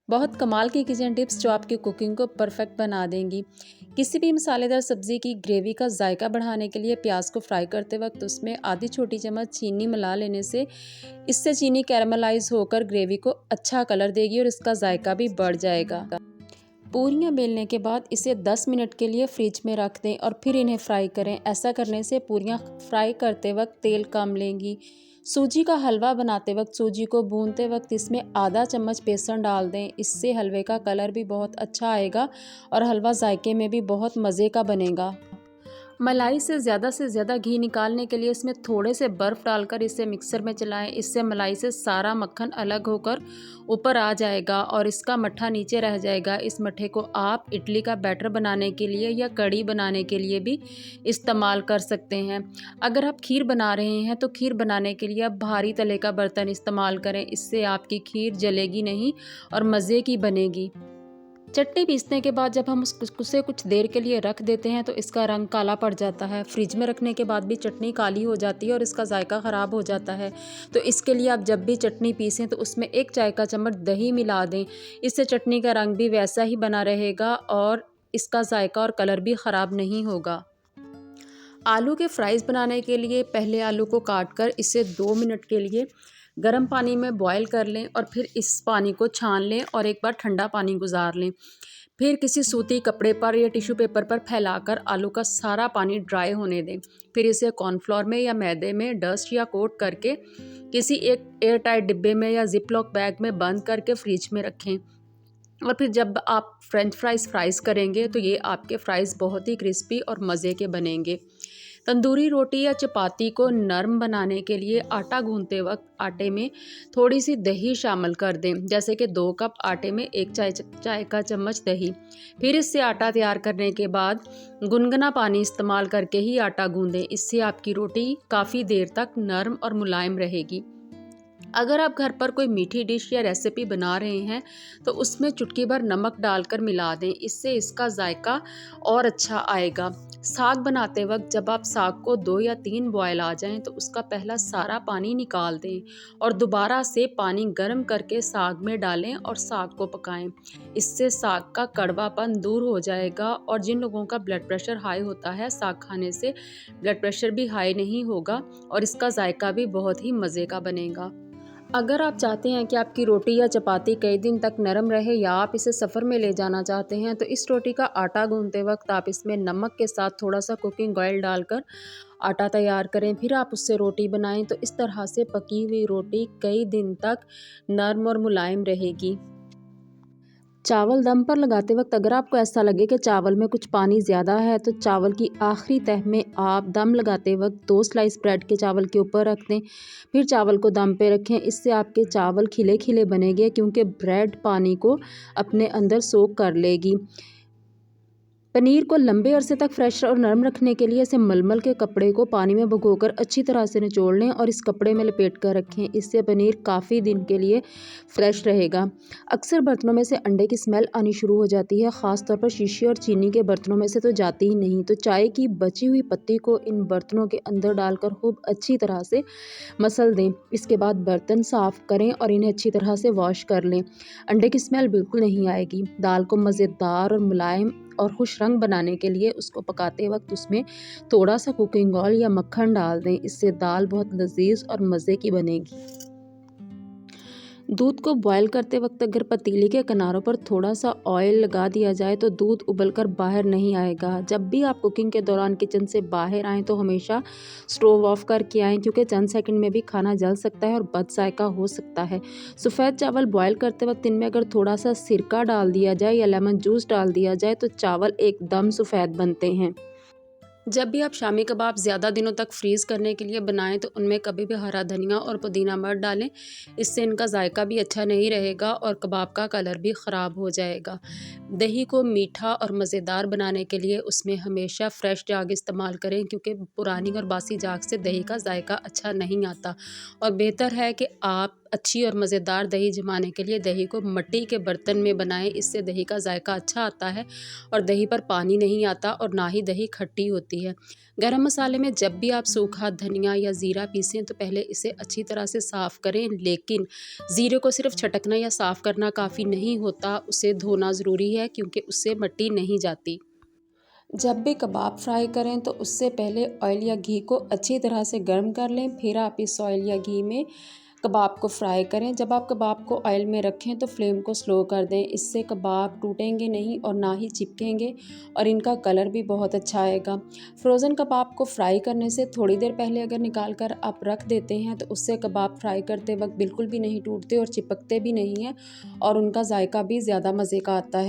बहुत कमाल की किचन टिप्स जो आपकी कुकिंग को परफेक्ट बना देंगी। किसी भी मसालेदार सब्ज़ी की ग्रेवी का जायका बढ़ाने के लिए प्याज को फ्राई करते वक्त उसमें आधी छोटी चम्मच चीनी मिला लेने से इससे चीनी कैरामलाइज होकर ग्रेवी को अच्छा कलर देगी और इसका जायका भी बढ़ जाएगा। पूरियां बेलने के बाद इसे 10 मिनट के लिए फ्रिज में रख दें और फिर इन्हें फ्राई करें। ऐसा करने से पूरियां फ्राई करते वक्त तेल कम लेंगी। सूजी का हलवा बनाते वक्त सूजी को भूनते वक्त इसमें आधा चम्मच बेसन डाल दें। इससे हलवे का कलर भी बहुत अच्छा आएगा और हलवा जायके में भी बहुत मज़े का बनेगा। मलाई से ज़्यादा घी निकालने के लिए इसमें थोड़े से बर्फ़ डालकर इसे मिक्सर में चलाएं। इससे मलाई से सारा मक्खन अलग होकर ऊपर आ जाएगा और इसका मट्ठा नीचे रह जाएगा। इस मट्ठे को आप इडली का बैटर बनाने के लिए या कढ़ी बनाने के लिए भी इस्तेमाल कर सकते हैं। अगर आप खीर बना रहे हैं तो खीर बनाने के लिए आप भारी तले का बर्तन इस्तेमाल करें। इससे आपकी खीर जलेगी नहीं और मज़े की बनेगी। चटनी पीसने के बाद जब हम उसे कुछ देर के लिए रख देते हैं तो इसका रंग काला पड़ जाता है। फ्रिज में रखने के बाद भी चटनी काली हो जाती है और इसका जायका ख़राब हो जाता है। तो इसके लिए आप जब भी चटनी पीसें तो उसमें 1 चाय का चम्मच दही मिला दें। इससे चटनी का रंग भी वैसा ही बना रहेगा और इसका जायका और कलर भी ख़राब नहीं होगा। आलू के फ्राइज़ बनाने के लिए पहले आलू को काट कर इसे 2 मिनट के लिए गर्म पानी में बॉईल कर लें और फिर इस पानी को छान लें और एक बार ठंडा पानी गुजार लें। फिर किसी सूती कपड़े पर या टिश्यू पेपर पर फैलाकर आलू का सारा पानी ड्राई होने दें। फिर इसे कॉर्नफ्लोर में या मैदे में डस्ट या कोट करके किसी एक एयर टाइट डिब्बे में या जिप लॉक बैग में बंद करके फ्रिज में रखें। और फिर जब आप फ्रेंच फ्राइज़ करेंगे तो ये आपके फ्राइज़ बहुत ही क्रिस्पी और मज़े के बनेंगे। तंदूरी रोटी या चपाती को नरम बनाने के लिए आटा गूंथते वक्त आटे में थोड़ी सी दही शामिल कर दें। जैसे कि 2 कप आटे में 1 चाय का चम्मच दही। फिर इससे आटा तैयार करने के बाद गुनगुना पानी इस्तेमाल करके ही आटा गूंदें। इससे आपकी रोटी काफ़ी देर तक नरम और मुलायम रहेगी। अगर आप घर पर कोई मीठी डिश या रेसिपी बना रहे हैं तो उसमें चुटकी भर नमक डालकर मिला दें। इससे इसका जायका और अच्छा आएगा। साग बनाते वक्त जब आप साग को 2 या 3 बॉयल आ जाएं तो उसका पहला सारा पानी निकाल दें और दोबारा से पानी गर्म करके साग में डालें और साग को पकाएं। इससे साग का कड़वापन दूर हो जाएगा और जिन लोगों का ब्लड प्रेशर हाई होता है साग खाने से ब्लड प्रेशर भी हाई नहीं होगा और इसका जायका भी बहुत ही मज़े का बनेगा। अगर आप चाहते हैं कि आपकी रोटी या चपाती कई दिन तक नरम रहे या आप इसे सफ़र में ले जाना चाहते हैं तो इस रोटी का आटा गूंथते वक्त आप इसमें नमक के साथ थोड़ा सा कुकिंग ऑयल डालकर आटा तैयार करें। फिर आप उससे रोटी बनाएं तो इस तरह से पकी हुई रोटी कई दिन तक नरम और मुलायम रहेगी। चावल दम पर लगाते वक्त अगर आपको ऐसा लगे कि चावल में कुछ पानी ज़्यादा है तो चावल की आखिरी तह में आप दम लगाते वक्त 2 स्लाइस ब्रेड के चावल के ऊपर रख दें। फिर चावल को दम पे रखें। इससे आपके चावल खिले खिले बनेंगे क्योंकि ब्रेड पानी को अपने अंदर सोख कर लेगी। पनीर को लंबे अरसे तक फ्रेश और नरम रखने के लिए इसे मलमल के कपड़े को पानी में भिगोकर अच्छी तरह से निचोड़ लें और इस कपड़े में लपेट कर रखें। इससे पनीर काफ़ी दिन के लिए फ्रेश रहेगा। अक्सर बर्तनों में से अंडे की स्मेल आनी शुरू हो जाती है, ख़ासतौर पर शीशे और चीनी के बर्तनों में से तो जाती ही नहीं। तो चाय की बची हुई पत्ती को इन बर्तनों के अंदर डालकर खूब अच्छी तरह से मसल दें। इसके बाद बर्तन साफ़ करें और इन्हें अच्छी तरह से वॉश कर लें। अंडे की स्मेल बिल्कुल नहीं आएगी। दाल को मज़ेदार और मुलायम और खुश रंग बनाने के लिए उसको पकाते वक्त उसमें थोड़ा सा कुकिंग ऑयल या मक्खन डाल दें। इससे दाल बहुत लजीज और मज़े की बनेगी। दूध को बॉयल करते वक्त अगर पतीली के किनारों पर थोड़ा सा ऑयल लगा दिया जाए तो दूध उबलकर बाहर नहीं आएगा। जब भी आप कुकिंग के दौरान किचन से बाहर आएँ तो हमेशा स्टोव ऑफ करके आएँ क्योंकि चंद सेकंड में भी खाना जल सकता है और बद जायका हो सकता है। सफ़ेद चावल बॉयल करते वक्त इनमें अगर थोड़ा सा सिरका डाल दिया जाए या लेमन जूस डाल दिया जाए तो चावल एकदम सफ़ेद बनते हैं। जब भी आप शामी कबाब ज़्यादा दिनों तक फ्रीज़ करने के लिए बनाएं तो उनमें कभी भी हरा धनिया और पुदीना मत डालें। इससे इनका जायका भी अच्छा नहीं रहेगा और कबाब का कलर भी ख़राब हो जाएगा। दही को मीठा और मज़ेदार बनाने के लिए उसमें हमेशा फ़्रेश जाग इस्तेमाल करें क्योंकि पुरानी और बासी जाग से दही का जायका अच्छा नहीं आता और बेहतर है कि आप अच्छी और मज़ेदार दही जमाने के लिए दही को मिट्टी के बर्तन में बनाएं। इससे दही का जायका अच्छा आता है और दही पर पानी नहीं आता और ना ही दही खट्टी होती है। गरम मसाले में जब भी आप सूखा धनिया या ज़ीरा पीसें तो पहले इसे अच्छी तरह से साफ़ करें, लेकिन ज़ीरे को सिर्फ छटकना या साफ़ करना काफ़ी नहीं होता, उसे धोना ज़रूरी है क्योंकि उससे मिट्टी नहीं जाती। जब भी कबाब फ्राई करें तो उससे पहले ऑयल या घी को अच्छी तरह से गर्म कर लें, फिर आप इस ऑयल या घी में कबाब को फ्राई करें। जब आप कबाब को ऑयल में रखें तो फ्लेम को स्लो कर दें, इससे कबाब टूटेंगे नहीं और ना ही चिपकेंगे और इनका कलर भी बहुत अच्छा आएगा। फ्रोज़न कबाब को फ्राई करने से थोड़ी देर पहले अगर निकाल कर आप रख देते हैं तो उससे कबाब फ्राई करते वक्त बिल्कुल भी नहीं टूटते और चिपकते भी नहीं हैं और उनका जायका भी ज़्यादा मज़े का आता है।